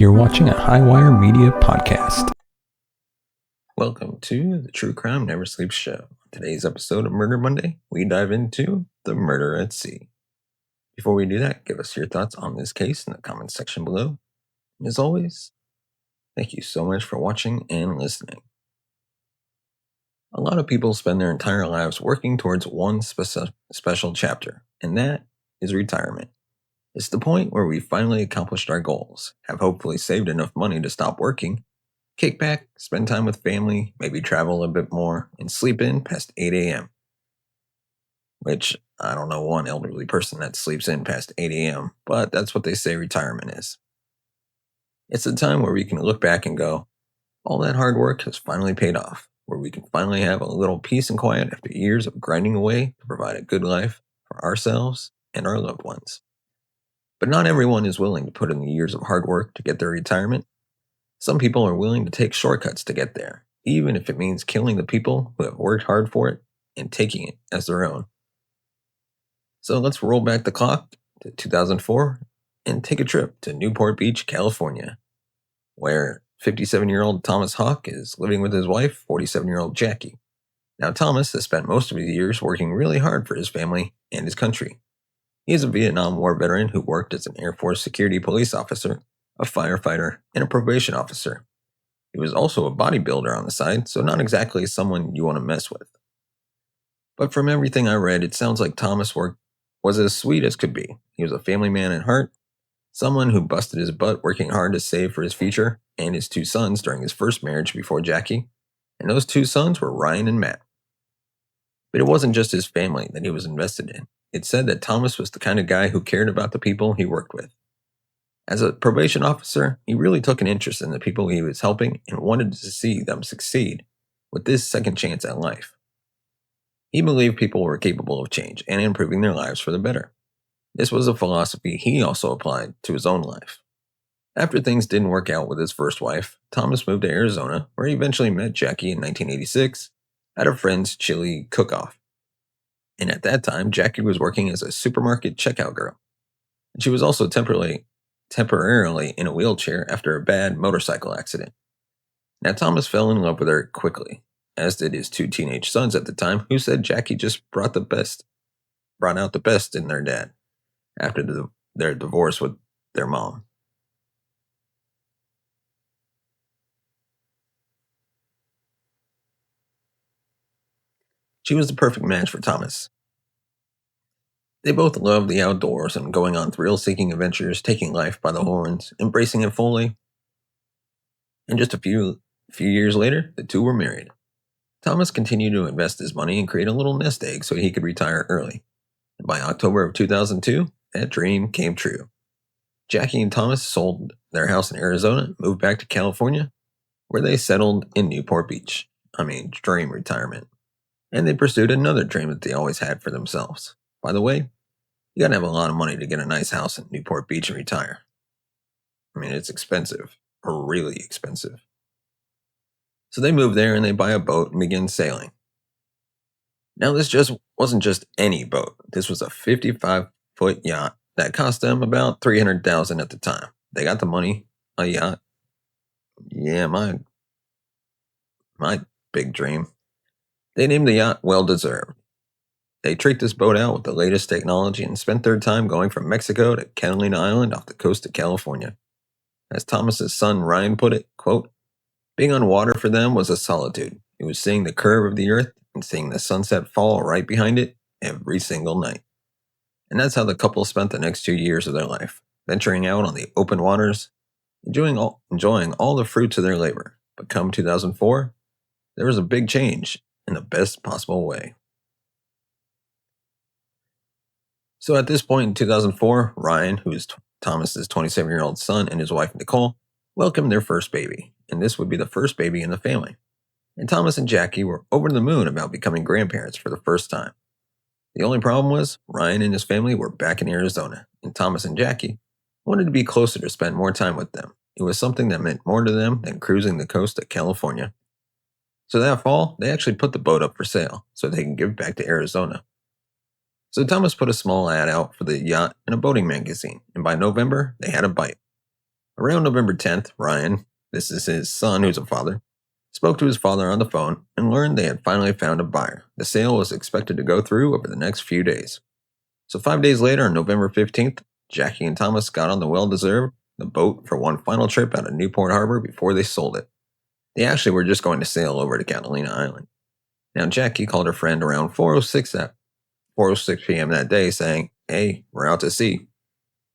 You're watching a Highwire Media podcast. Welcome to the True Crime Never Sleeps show. Today's episode of Murder Monday, we dive into the murder at sea. Before we do that, give us your thoughts on this case in the comments section below. And as always, thank you so much for watching and listening. A lot of people spend their entire lives working towards one special chapter, and that is retirement. It's the point where we finally accomplished our goals, have hopefully saved enough money to stop working, kick back, spend time with family, maybe travel a bit more, and sleep in past 8 a.m. Which, I don't know one elderly person that sleeps in past 8 a.m., but that's what they say retirement is. It's a time where we can look back and go, all that hard work has finally paid off, where we can finally have a little peace and quiet after years of grinding away to provide a good life for ourselves and our loved ones. But not everyone is willing to put in the years of hard work to get their retirement. Some people are willing to take shortcuts to get there, even if it means killing the people who have worked hard for it and taking it as their own. So let's roll back the clock to 2004 and take a trip to Newport Beach, California, where 57-year-old Thomas Hawk is living with his wife, 47-year-old Jackie. Now, Thomas has spent most of his years working really hard for his family and his country. He is a Vietnam War veteran who worked as an Air Force security police officer, a firefighter, and a probation officer. He was also a bodybuilder on the side, so not exactly someone you want to mess with. But from everything I read, it sounds like Thomas was as sweet as could be. He was a family man at heart, someone who busted his butt working hard to save for his future and his two sons during his first marriage before Jackie, and those two sons were Ryan and Matt. But it wasn't just his family that he was invested in. It said that Thomas was the kind of guy who cared about the people he worked with. As a probation officer, he really took an interest in the people he was helping and wanted to see them succeed with this second chance at life. He believed people were capable of change and improving their lives for the better. This was a philosophy he also applied to his own life. After things didn't work out with his first wife, Thomas moved to Arizona, where he eventually met Jackie in 1986 at a friend's chili cook-off. And at that time, Jackie was working as a supermarket checkout girl. And she was also temporarily in a wheelchair after a bad motorcycle accident. Now, Thomas fell in love with her quickly, as did his two teenage sons at the time, who said Jackie just brought out the best in their dad after their divorce with their mom. She was the perfect match for Thomas. They both loved the outdoors and going on thrill-seeking adventures, taking life by the horns, embracing it fully. And just a few years later, the two were married. Thomas continued to invest his money and create a little nest egg so he could retire early. And by October of 2002, that dream came true. Jackie and Thomas sold their house in Arizona and moved back to California, where they settled in Newport Beach. Dream retirement. And they pursued another dream that they always had for themselves. By the way, you gotta have a lot of money to get a nice house in Newport Beach and retire. It's expensive, really expensive. So they moved there and they buy a boat and begin sailing. Now, this wasn't just any boat. This was a 55-foot yacht that cost them about $300,000 at the time. They got the money, a yacht. Yeah, my big dream. They named the yacht Well Deserved. They tricked this boat out with the latest technology and spent their time going from Mexico to Catalina Island off the coast of California. As Thomas's son Ryan put it, quote, being on water for them was a solitude. It was seeing the curve of the earth and seeing the sunset fall right behind it every single night. And that's how the couple spent the next 2 years of their life, venturing out on the open waters, enjoying all the fruits of their labor. But come 2004, there was a big change in the best possible way. So at this point in 2004, Ryan, who is Thomas's 27-year-old son, and his wife Nicole welcomed their first baby, and this would be the first baby in the family. And Thomas and Jackie were over the moon about becoming grandparents for the first time. The only problem was Ryan and his family were back in Arizona, and Thomas and Jackie wanted to be closer to spend more time with them. It was something that meant more to them than cruising the coast of California. So that fall, they actually put the boat up for sale so they can give back to Arizona. So Thomas put a small ad out for the yacht in a boating magazine, and by November, they had a bite. Around November 10th, Ryan, this is his son who's a father, spoke to his father on the phone and learned they had finally found a buyer. The sale was expected to go through over the next few days. So 5 days later, on November 15th, Jackie and Thomas got on the well-deserved the boat for one final trip out of Newport Harbor before they sold it. They actually were just going to sail over to Catalina Island. Now, Jackie called her friend around 4:06 p.m. that day saying, "Hey, we're out to sea."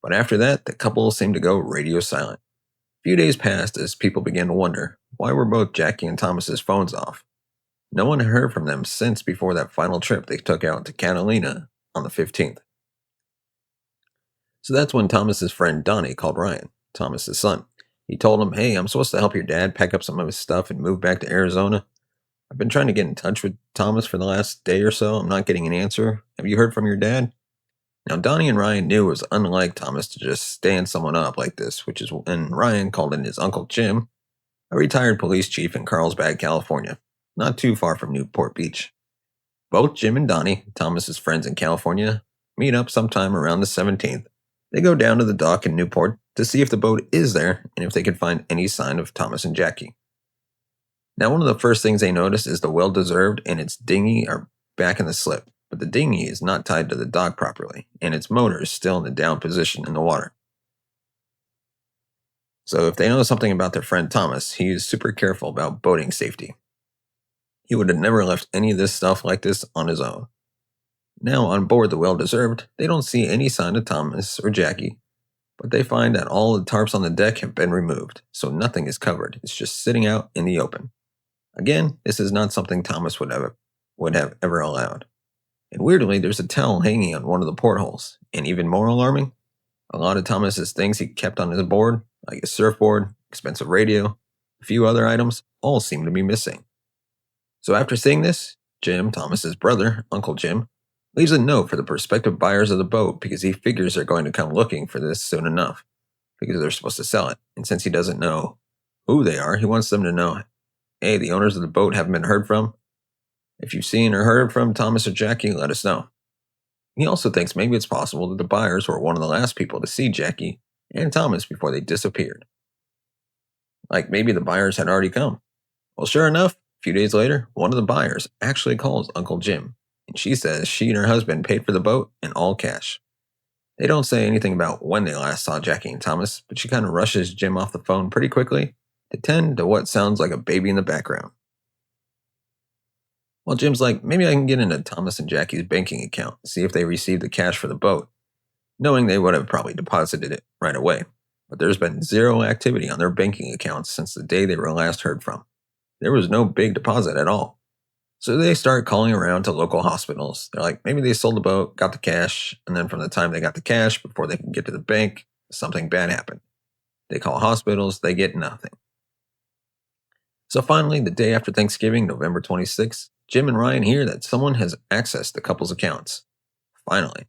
But after that, the couple seemed to go radio silent. A few days passed as people began to wonder, why were both Jackie and Thomas's phones off? No one had heard from them since before that final trip they took out to Catalina on the 15th. So that's when Thomas's friend Donnie called Ryan, Thomas's son. He told him, "Hey, I'm supposed to help your dad pack up some of his stuff and move back to Arizona. I've been trying to get in touch with Thomas for the last day or so. I'm not getting an answer. Have you heard from your dad?" Now, Donnie and Ryan knew it was unlike Thomas to just stand someone up like this, which is when Ryan called in his Uncle Jim, a retired police chief in Carlsbad, California, not too far from Newport Beach. Both Jim and Donnie, Thomas's friends in California, meet up sometime around the 17th. They go down to the dock in Newport to see if the boat is there and if they can find any sign of Thomas and Jackie. Now, one of the first things they notice is the well-deserved and its dinghy are back in the slip, but the dinghy is not tied to the dock properly, and its motor is still in the down position in the water. So if they know something about their friend Thomas, he is super careful about boating safety. He would have never left any of this stuff like this on his own. Now, on board the well-deserved, they don't see any sign of Thomas or Jackie, but they find that all the tarps on the deck have been removed, so nothing is covered. It's just sitting out in the open. Again, this is not something Thomas would have ever allowed. And weirdly, there's a towel hanging on one of the portholes. And even more alarming, a lot of Thomas's things he kept on his board, like his surfboard, expensive radio, a few other items, all seem to be missing. So after seeing this, Jim, Thomas's brother, Uncle Jim, leaves a note for the prospective buyers of the boat because he figures they're going to come looking for this soon enough because they're supposed to sell it. And since he doesn't know who they are, he wants them to know, "Hey, the owners of the boat haven't been heard from. If you've seen or heard from Thomas or Jackie, let us know." He also thinks maybe it's possible that the buyers were one of the last people to see Jackie and Thomas before they disappeared. Like maybe the buyers had already come. Well, sure enough, a few days later, one of the buyers actually calls Uncle Jim, and she says she and her husband paid for the boat in all cash. They don't say anything about when they last saw Jackie and Thomas, but she kind of rushes Jim off the phone pretty quickly to tend to what sounds like a baby in the background. Well, Jim's like, maybe I can get into Thomas and Jackie's banking account, see if they received the cash for the boat, knowing they would have probably deposited it right away. But there's been zero activity on their banking accounts since the day they were last heard from. There was no big deposit at all. So they start calling around to local hospitals. They're like, maybe they sold the boat, got the cash, and then from the time they got the cash before they can get to the bank, something bad happened. They call hospitals, they get nothing. So finally, the day after Thanksgiving, November 26th, Jim and Ryan hear that someone has accessed the couple's accounts. Finally.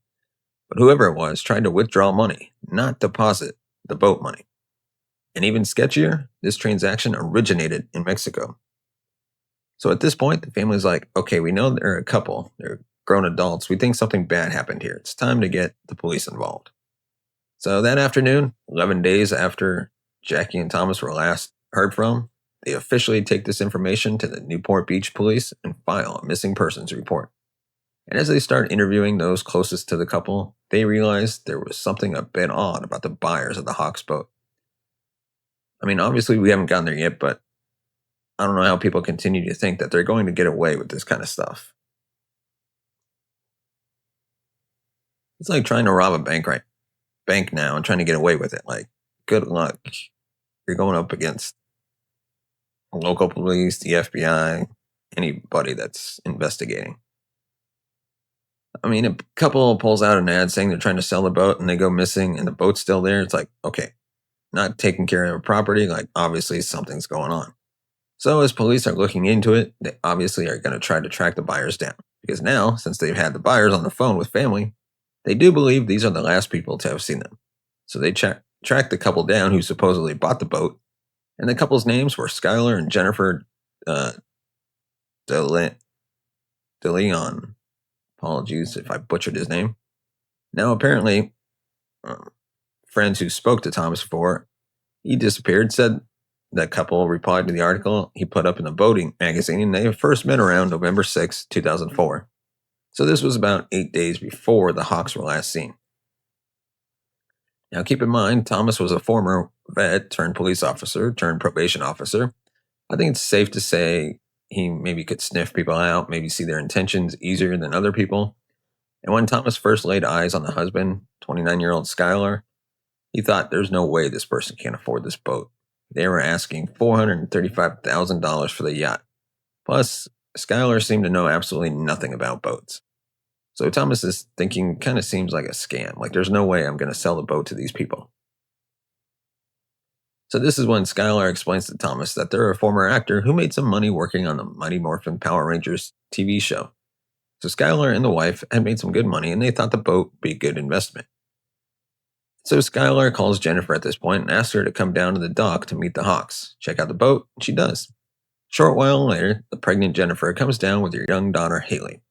But whoever it was tried to withdraw money, not deposit the boat money. And even sketchier, this transaction originated in Mexico. So at this point, the family's like, okay, we know they're a couple. They're grown adults. We think something bad happened here. It's time to get the police involved. So that afternoon, 11 days after Jackie and Thomas were last heard from, they officially take this information to the Newport Beach police and file a missing persons report. And as they start interviewing those closest to the couple, they realize there was something a bit odd about the buyers of the Hawks boat. I mean, obviously we haven't gotten there yet, but I don't know how people continue to think that they're going to get away with this kind of stuff. It's like trying to rob a bank now and trying to get away with it. Like, good luck. You're going up against local police, the FBI, anybody that's investigating. I mean, a couple pulls out an ad saying they're trying to sell the boat and they go missing and the boat's still there. It's like, okay, not taking care of a property. Like, obviously something's going on. So as police are looking into it, they obviously are going to try to track the buyers down. Because now, since they've had the buyers on the phone with family, they do believe these are the last people to have seen them. So they track the couple down who supposedly bought the boat. And the couple's names were Skylar and Jennifer DeLeon. Apologies if I butchered his name. Now, apparently, friends who spoke to Thomas before, He disappeared, said that couple replied to the article he put up in the boating magazine, and they first met around November 6, 2004. So this was about 8 days before the Hawks were last seen. Now keep in mind, Thomas was a former vet turned police officer turned probation officer. I think it's safe to say he maybe could sniff people out, maybe see their intentions easier than other people. And when Thomas first laid eyes on the husband, 29-year-old Skylar, he thought there's no way this person can't afford this boat. They were asking $435,000 for the yacht. Plus, Skylar seemed to know absolutely nothing about boats. So Thomas's thinking kind of seems like a scam. Like there's no way I'm going to sell the boat to these people. So this is when Skylar explains to Thomas that they're a former actor who made some money working on the Mighty Morphin Power Rangers TV show. So Skylar and the wife had made some good money and they thought the boat would be a good investment. So Skylar calls Jennifer at this point and asks her to come down to the dock to meet the Hawks, check out the boat, and she does. Short while later, the pregnant Jennifer comes down with her young daughter Haley.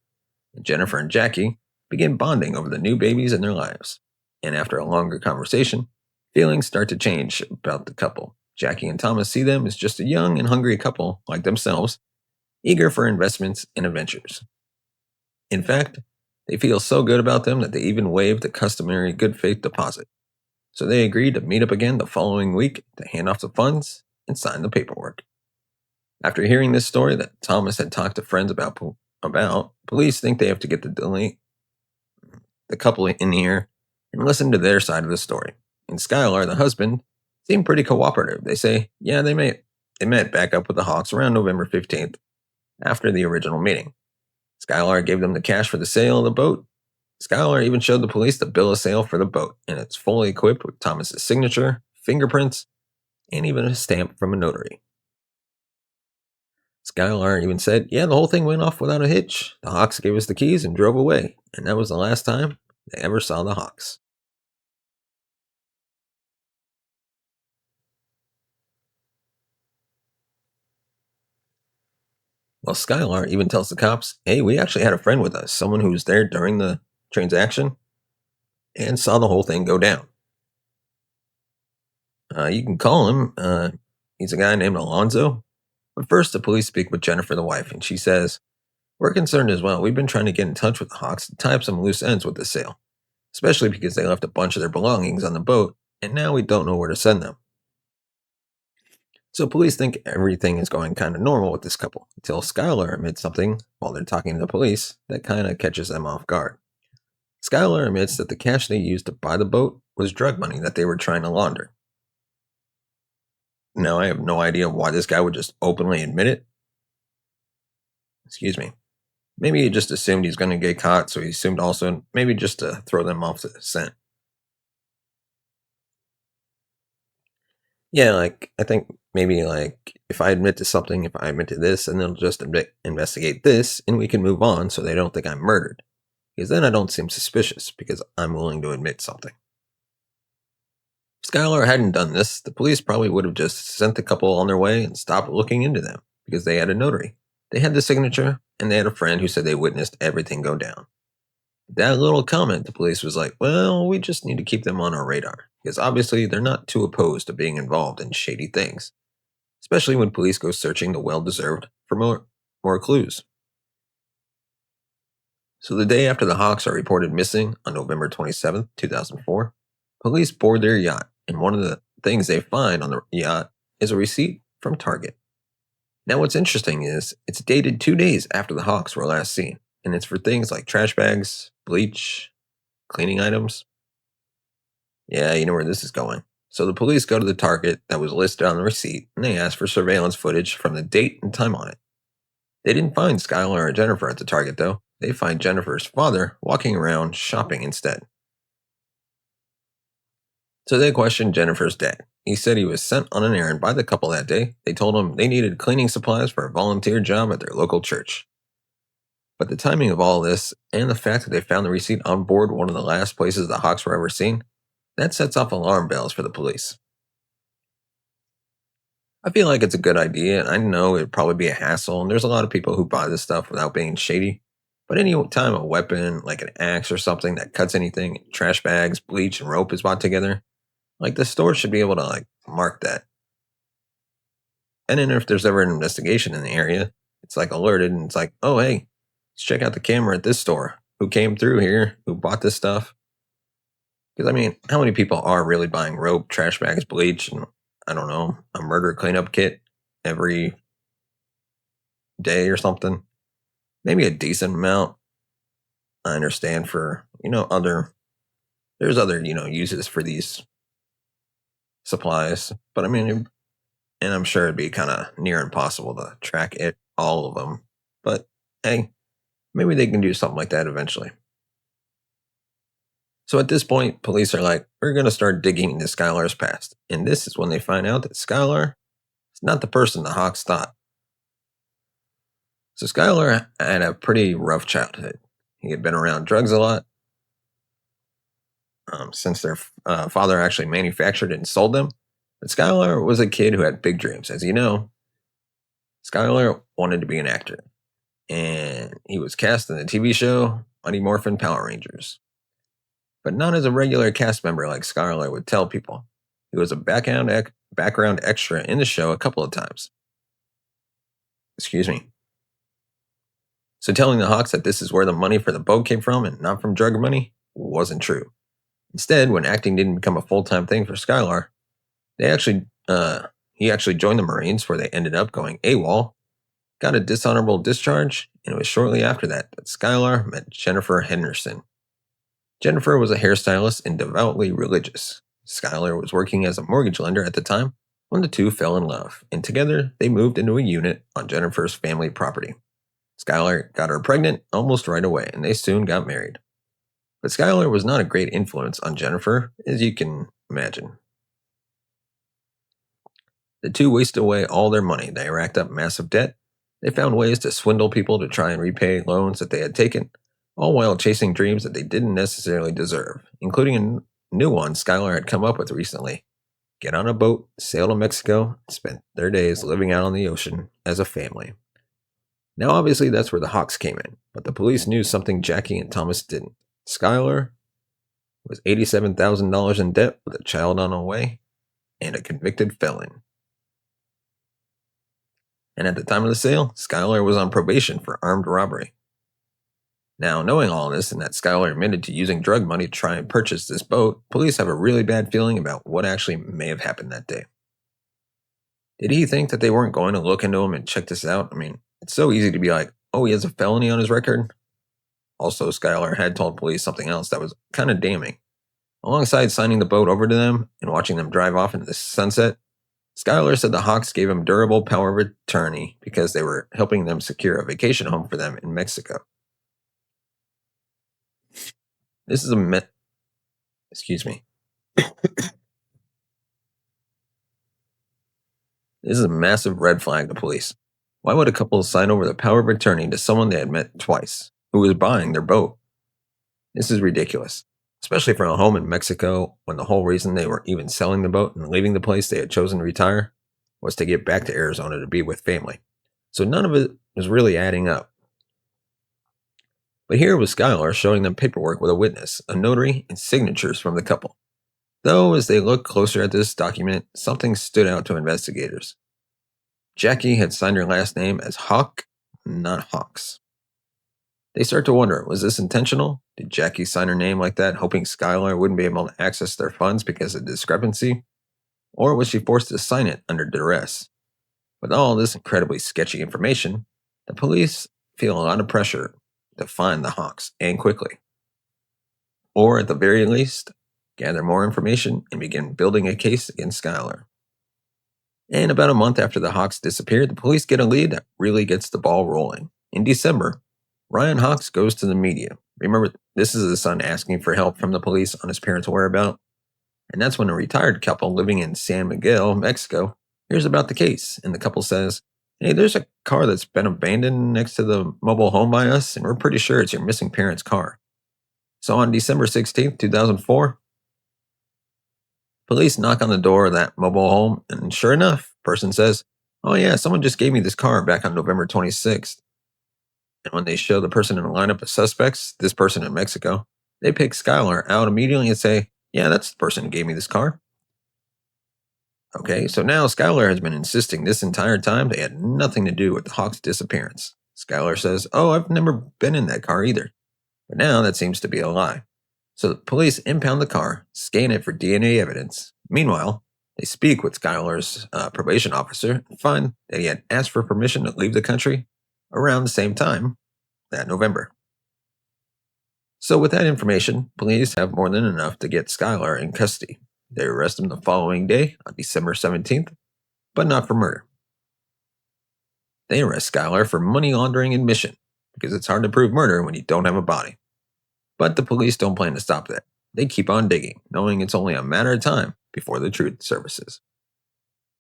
And Jennifer and Jackie begin bonding over the new babies in their lives. And after a longer conversation, feelings start to change about the couple. Jackie and Thomas see them as just a young and hungry couple like themselves, eager for investments and adventures. In fact, they feel so good about them that they even waive the customary good faith deposit. So they agreed to meet up again the following week to hand off the funds and sign the paperwork. After hearing this story that Thomas had talked to friends about, police think they have to get the couple in here and listen to their side of the story. And Skylar, the husband, seemed pretty cooperative. They say, yeah, they met back up with the Hawks around November 15th after the original meeting. Skylar gave them the cash for the sale of the boat. Skylar even showed the police the bill of sale for the boat, and it's fully equipped with Thomas's signature, fingerprints, and even a stamp from a notary. Skylar even said, yeah, the whole thing went off without a hitch. The Hawks gave us the keys and drove away, and that was the last time they ever saw the Hawks. Well, Skylar even tells the cops, hey, we actually had a friend with us, someone who was there during the transaction and saw the whole thing go down. You can call him. He's a guy named Alonzo. But first, the police speak with Jennifer, the wife, and she says, we're concerned as well. We've been trying to get in touch with the Hawks to tie up some loose ends with the sale, especially because they left a bunch of their belongings on the boat, and now we don't know where to send them. So police think everything is going kind of normal with this couple until Skylar admits something while they're talking to the police that kind of catches them off guard. Skylar admits that the cash they used to buy the boat was drug money that they were trying to launder. Now, I have no idea why this guy would just openly admit it. Excuse me. Maybe he just assumed he's going to get caught, so he assumed also maybe just to throw them off the scent. Yeah, I think maybe if I admit to something, if I admit to this, and they'll just investigate this, and we can move on so they don't think I'm murdered. Because then I don't seem suspicious because I'm willing to admit something. If Skylar hadn't done this, the police probably would have just sent the couple on their way and stopped looking into them because they had a notary. They had the signature, and they had a friend who said they witnessed everything go down. That little comment, the police was like, well, we just need to keep them on our radar, because obviously they're not too opposed to being involved in shady things, especially when police go searching the well-deserved for more clues. So the day after the Hawks are reported missing on November 27th, 2004, police board their yacht, and one of the things they find on the yacht is a receipt from Target. Now what's interesting is it's dated 2 days after the Hawks were last seen, and it's for things like trash bags, bleach, cleaning items. Yeah, you know where this is going. So the police go to the Target that was listed on the receipt, and they ask for surveillance footage from the date and time on it. They didn't find Skylar or Jennifer at the Target, though. They find Jennifer's father walking around shopping instead. So they questioned Jennifer's dad. He said he was sent on an errand by the couple that day. They told him they needed cleaning supplies for a volunteer job at their local church. But the timing of all this, and the fact that they found the receipt on board one of the last places the Hawks were ever seen, that sets off alarm bells for the police. I feel like it's a good idea, and I know it'd probably be a hassle, and there's a lot of people who buy this stuff without being shady. But any time a weapon, like an axe or something that cuts anything, trash bags, bleach, and rope is bought together, the store should be able to mark that. And then if there's ever an investigation in the area, it's like alerted and it's like, oh, hey, let's check out the camera at this store. Who came through here? Who bought this stuff? Because, I mean, how many people are really buying rope, trash bags, bleach, and, I don't know, a murder cleanup kit every day or something? Maybe a decent amount. I understand for, there's other, uses for these supplies. But, I mean, and I'm sure it'd be kind of near impossible to track all of them. But, hey, maybe they can do something like that eventually. So at this point, police are like, we're going to start digging into Skylar's past. And this is when they find out that Skylar is not the person the Hawks thought. So Skylar had a pretty rough childhood. He had been around drugs a lot since their father actually manufactured and sold them. But Skylar was a kid who had big dreams. As you know, Skylar wanted to be an actor. And he was cast in the TV show Mighty Morphin Power Rangers. But not as a regular cast member like Skylar would tell people. He was a background extra in the show a couple of times. Excuse me. So telling the Hawks that this is where the money for the boat came from and not from drug money wasn't true. Instead, when acting didn't become a full-time thing for Skylar, he actually joined the Marines, where they ended up going AWOL, got a dishonorable discharge, and it was shortly after that Skylar met Jennifer Henderson. Jennifer was a hairstylist and devoutly religious. Skylar was working as a mortgage lender at the time when the two fell in love, and together they moved into a unit on Jennifer's family property. Skylar got her pregnant almost right away, and they soon got married. But Skylar was not a great influence on Jennifer, as you can imagine. The two wasted away all their money. They racked up massive debt. They found ways to swindle people to try and repay loans that they had taken, all while chasing dreams that they didn't necessarily deserve, including a new one Skylar had come up with recently. Get on a boat, sail to Mexico, and spend their days living out on the ocean as a family. Now, obviously, that's where the Hawks came in, but the police knew something Jackie and Thomas didn't. Skylar was $87,000 in debt with a child on the way and a convicted felon. And at the time of the sale, Skylar was on probation for armed robbery. Now, knowing all this and that Skylar admitted to using drug money to try and purchase this boat, police have a really bad feeling about what actually may have happened that day. Did he think that they weren't going to look into him and check this out? I mean, it's so easy to be like, oh, he has a felony on his record. Also, Skylar had told police something else that was kind of damning. Alongside signing the boat over to them and watching them drive off into the sunset, Skylar said the Hawks gave him durable power of attorney because they were helping them secure a vacation home for them in Mexico. This is Excuse me. This is a massive red flag to police. Why would a couple sign over the power of attorney to someone they had met twice, who was buying their boat? This is ridiculous, especially for a home in Mexico when the whole reason they were even selling the boat and leaving the place they had chosen to retire was to get back to Arizona to be with family. So none of it was really adding up. But here was Skylar showing them paperwork with a witness, a notary, and signatures from the couple. Though, as they looked closer at this document, something stood out to investigators. Jackie had signed her last name as Hawk, not Hawks. They start to wonder, was this intentional? Did Jackie sign her name like that, hoping Skylar wouldn't be able to access their funds because of discrepancy? Or was she forced to sign it under duress? With all this incredibly sketchy information, the police feel a lot of pressure to find the Hawks, and quickly. Or, at the very least, gather more information and begin building a case against Skylar. And about a month after the Hawks disappeared, the police get a lead that really gets the ball rolling. In December, Ryan Hawks goes to the media. Remember, this is his son asking for help from the police on his parents' whereabouts. And that's when a retired couple living in San Miguel, Mexico, hears about the case. And the couple says, hey, there's a car that's been abandoned next to the mobile home by us, and we're pretty sure it's your missing parents' car. So on December 16th, 2004, police knock on the door of that mobile home, and sure enough, person says, oh yeah, someone just gave me this car back on November 26th. And when they show the person in a lineup of suspects, this person in Mexico, they pick Skylar out immediately and say, yeah, that's the person who gave me this car. Okay, so now Skylar has been insisting this entire time they had nothing to do with the Hawk's disappearance. Skylar says, "Oh, I've never been in that car either." But now that seems to be a lie. So the police impound the car, scan it for DNA evidence. Meanwhile, they speak with Skylar's probation officer and find that he had asked for permission to leave the country around the same time, that November. So with that information, police have more than enough to get Skylar in custody. They arrest him the following day, on December 17th, but not for murder. They arrest Skylar for money laundering admission, because it's hard to prove murder when you don't have a body. But the police don't plan to stop that. They keep on digging, knowing it's only a matter of time before the truth surfaces.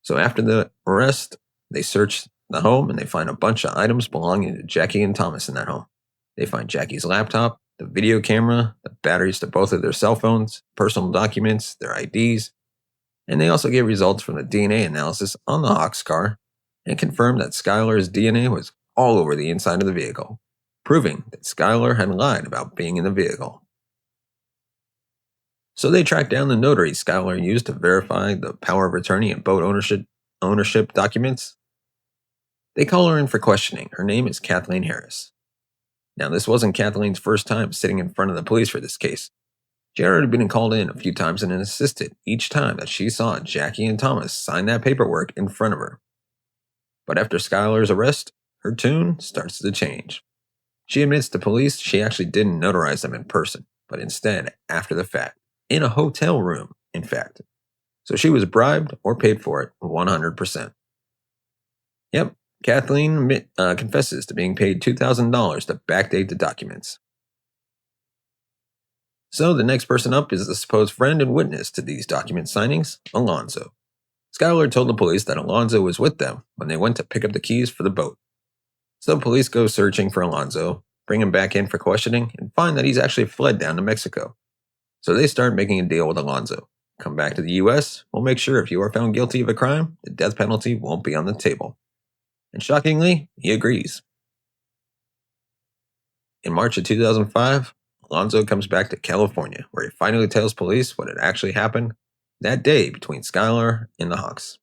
So after the arrest, they search the home and they find a bunch of items belonging to Jackie and Thomas in that home. They find Jackie's laptop, the video camera, the batteries to both of their cell phones, personal documents, their IDs, and they also get results from the DNA analysis on the Hawk's car and confirm that Skylar's DNA was all over the inside of the vehicle, proving that Skylar had lied about being in the vehicle. So they tracked down the notary Skylar used to verify the power of attorney and boat ownership documents. They call her in for questioning. Her name is Kathleen Harris. Now, this wasn't Kathleen's first time sitting in front of the police for this case. She had already been called in a few times and insisted each time that she saw Jackie and Thomas sign that paperwork in front of her. But after Skylar's arrest, her tune starts to change. She admits to police she actually didn't notarize them in person, but instead after the fact, in a hotel room, in fact. So she was bribed or paid for it 100%. Yep, Kathleen confesses to being paid $2,000 to backdate the documents. So the next person up is the supposed friend and witness to these document signings, Alonzo. Skylar told the police that Alonzo was with them when they went to pick up the keys for the boat. So police go searching for Alonzo, bring him back in for questioning, and find that he's actually fled down to Mexico. So they start making a deal with Alonzo. Come back to the US, we'll make sure if you are found guilty of a crime, the death penalty won't be on the table. And shockingly, he agrees. In March of 2005, Alonzo comes back to California, where he finally tells police what had actually happened that day between Skylar and the Hawks.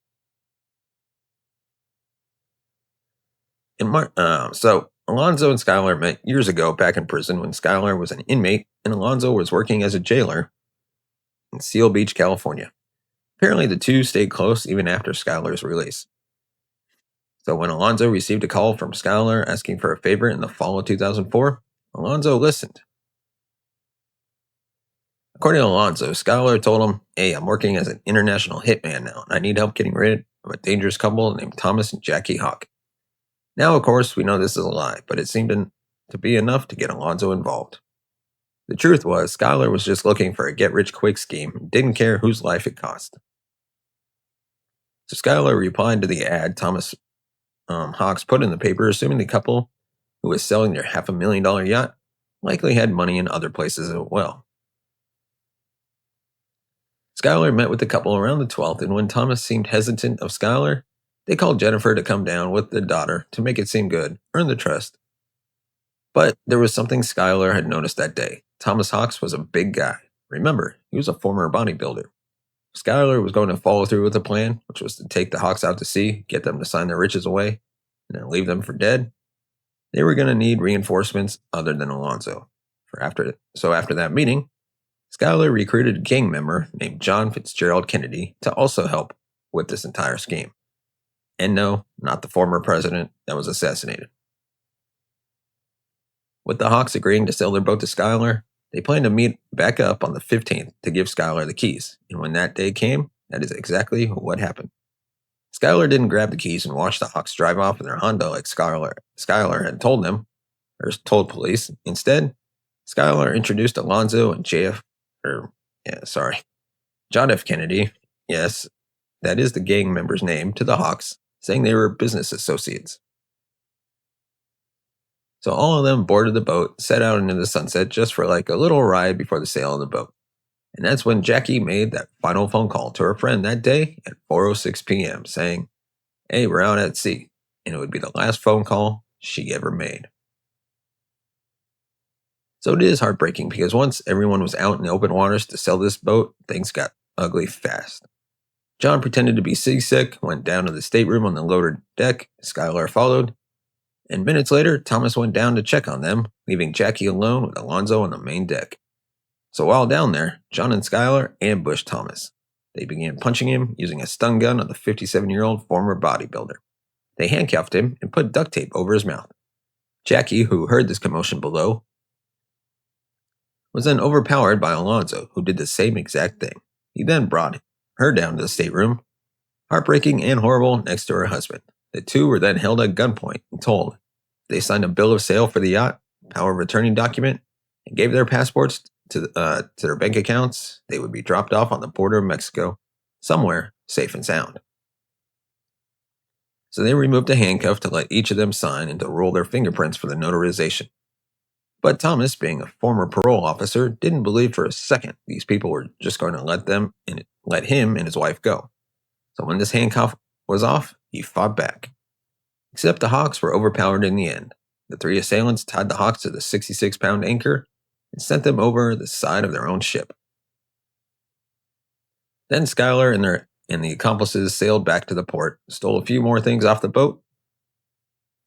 So Alonzo and Skylar met years ago back in prison when Skylar was an inmate and Alonzo was working as a jailer in Seal Beach, California. Apparently the two stayed close even after Skylar's release. So when Alonzo received a call from Skylar asking for a favor in the fall of 2004, Alonzo listened. According to Alonzo, Skylar told him, "Hey, I'm working as an international hitman now, and I need help getting rid of a dangerous couple named Thomas and Jackie Hawk." Now, of course, we know this is a lie, but it seemed to be enough to get Alonzo involved. The truth was, Skylar was just looking for a get-rich-quick scheme and didn't care whose life it cost. So Skylar replied to the ad Thomas Hawks put in the paper, assuming the couple who was selling their $500,000 yacht likely had money in other places as well. Skylar met with the couple around the 12th, and when Thomas seemed hesitant of Skylar, they called Jennifer to come down with their daughter to make it seem good, earn the trust. But there was something Skylar had noticed that day. Thomas Hawks was a big guy. Remember, he was a former bodybuilder. Skylar was going to follow through with the plan, which was to take the Hawks out to sea, get them to sign their riches away, and then leave them for dead. They were going to need reinforcements other than Alonzo. After that meeting, Skylar recruited a gang member named John Fitzgerald Kennedy to also help with this entire scheme. And no, not the former president that was assassinated. With the Hawks agreeing to sell their boat to Skylar, they planned to meet back up on the 15th to give Skylar the keys. And when that day came, that is exactly what happened. Skylar didn't grab the keys and watch the Hawks drive off in their Honda like Skylar had told them, or told police. Instead, Skylar introduced Alonzo and John F. Kennedy, yes, that is the gang member's name, to the Hawks, saying they were business associates. So all of them boarded the boat, set out into the sunset just for like a little ride before the sale of the boat. And that's when Jackie made that final phone call to her friend that day at 4:06 p.m. saying, "Hey, we're out at sea." And it would be the last phone call she ever made. So it is heartbreaking because once everyone was out in the open waters to sell this boat, things got ugly fast. John pretended to be seasick, went down to the stateroom on the lower deck. Skylar followed, and minutes later, Thomas went down to check on them, leaving Jackie alone with Alonzo on the main deck. So while down there, John and Skylar ambushed Thomas. They began punching him using a stun gun of the 57-year-old former bodybuilder. They handcuffed him and put duct tape over his mouth. Jackie, who heard this commotion below, was then overpowered by Alonzo, who did the same exact thing. He then brought her down to the stateroom, heartbreaking and horrible, next to her husband. The two were then held at gunpoint and told they signed a bill of sale for the yacht, power of attorney document, and gave their passports to their bank accounts. They would be dropped off on the border of Mexico, somewhere safe and sound. So they removed a handcuff to let each of them sign and to roll their fingerprints for the notarization. But Thomas, being a former parole officer, didn't believe for a second these people were just going to let him and his wife go. So when this handcuff was off, he fought back. Except the Hawks were overpowered in the end. The three assailants tied the Hawks to the 66-pound anchor and sent them over the side of their own ship. Then Skylar and the accomplices sailed back to the port, stole a few more things off the boat.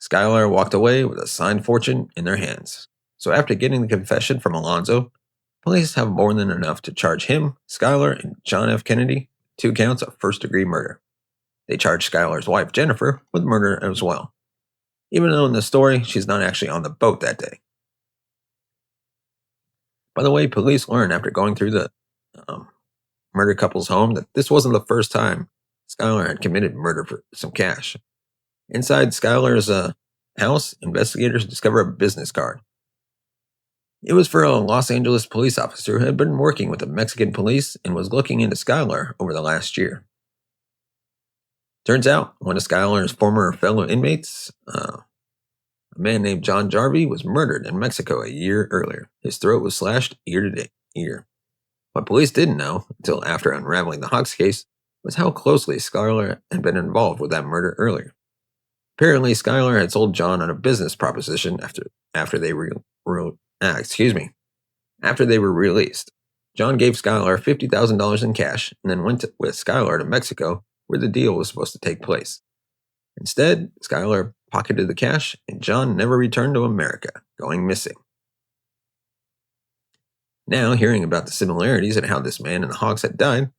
Skylar walked away with a signed fortune in their hands. So after getting the confession from Alonzo, police have more than enough to charge him, Skylar, and John F. Kennedy 2 counts of first-degree murder. They charged Skylar's wife, Jennifer, with murder as well, even though in the story she's not actually on the boat that day. By the way, police learned after going through the murder couple's home that this wasn't the first time Skylar had committed murder for some cash. Inside Skylar's house, investigators discover a business card. It was for a Los Angeles police officer who had been working with the Mexican police and was looking into Skylar over the last year. Turns out, one of Skylar's former fellow inmates, a man named John Jarvie, was murdered in Mexico a year earlier. His throat was slashed ear to ear. What police didn't know, until after unraveling the Hawks case, was how closely Skylar had been involved with that murder earlier. Apparently, Skylar had sold John on a business proposition after they were released. John gave Skylar $50,000 in cash and then went with Skylar to Mexico, where the deal was supposed to take place. Instead, Skylar pocketed the cash, and John never returned to America, going missing. Now, hearing about the similarities and how this man and the Hawks had died,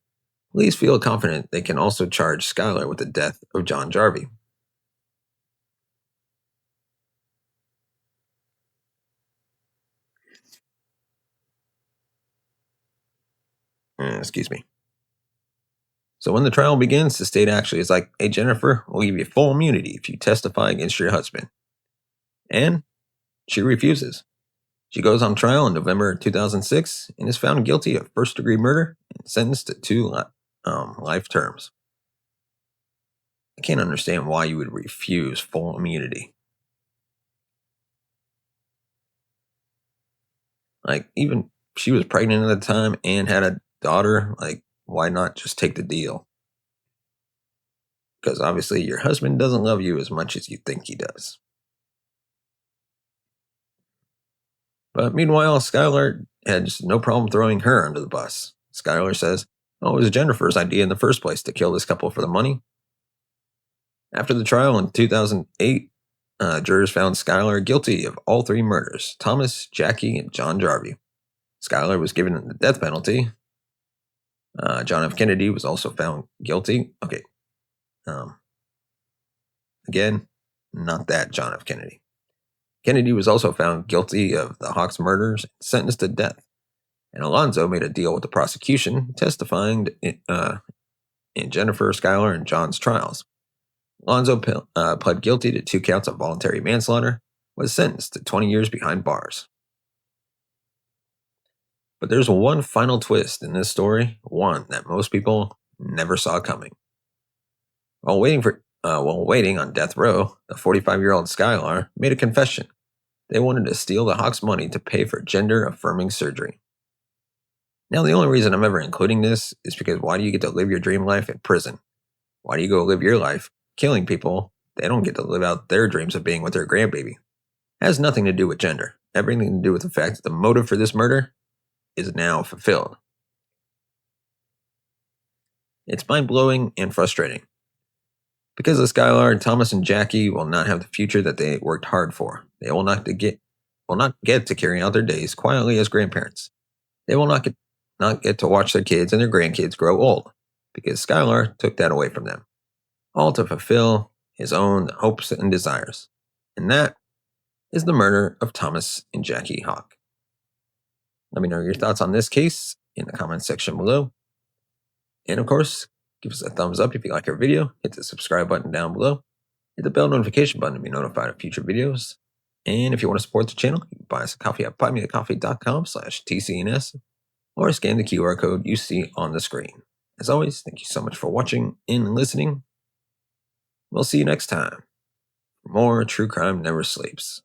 police feel confident they can also charge Skylar with the death of John Jarvie. Excuse me. So when the trial begins, the state actually is like, hey, Jennifer, we'll give you full immunity if you testify against your husband. And she refuses. She goes on trial in November 2006 and is found guilty of first-degree murder and sentenced to 2 life terms. I can't understand why you would refuse full immunity. Like, even she was pregnant at the time and had a daughter. Like, why not just take the deal? Because obviously your husband doesn't love you as much as you think he does. But meanwhile, Skylar had just no problem throwing her under the bus. Skylar says, it was Jennifer's idea in the first place to kill this couple for the money. After the trial in 2008, jurors found Skylar guilty of all 3 murders: Thomas, Jackie, and John Jarvie. Skylar was given the death penalty. John F. Kennedy was also found guilty. Okay. Again, not that John F. Kennedy. Kennedy was also found guilty of the Hawks murders and sentenced to death. And Alonzo made a deal with the prosecution, testifying in Jennifer, Skylar, and John's trials. Alonzo pled guilty to 2 counts of voluntary manslaughter, was sentenced to 20 years behind bars. But there's one final twist in this story, one that most people never saw coming. While waiting on death row, the 45-year-old Skylar made a confession. They wanted to steal the Hawks' money to pay for gender-affirming surgery. Now, the only reason I'm ever including this is because why do you get to live your dream life in prison? Why do you go live your life killing people? They don't get to live out their dreams of being with their grandbaby. It has nothing to do with gender. Everything to do with the fact that the motive for this murder is now fulfilled. It's mind-blowing and frustrating. Because of Skylar, Thomas and Jackie will not have the future that they worked hard for. They will not get to carry out their days quietly as grandparents. They will not get to watch their kids and their grandkids grow old, because Skylar took that away from them, all to fulfill his own hopes and desires. And that is the murder of Thomas and Jackie Hawk. Let me know your thoughts on this case in the comments section below. And of course, give us a thumbs up if you like our video, hit the subscribe button down below, hit the bell notification button to be notified of future videos. And if you want to support the channel, you can buy us a coffee at buymeacoffee.com/TCNS or scan the QR code you see on the screen. As always, thank you so much for watching and listening. We'll see you next time for more True Crime Never Sleeps.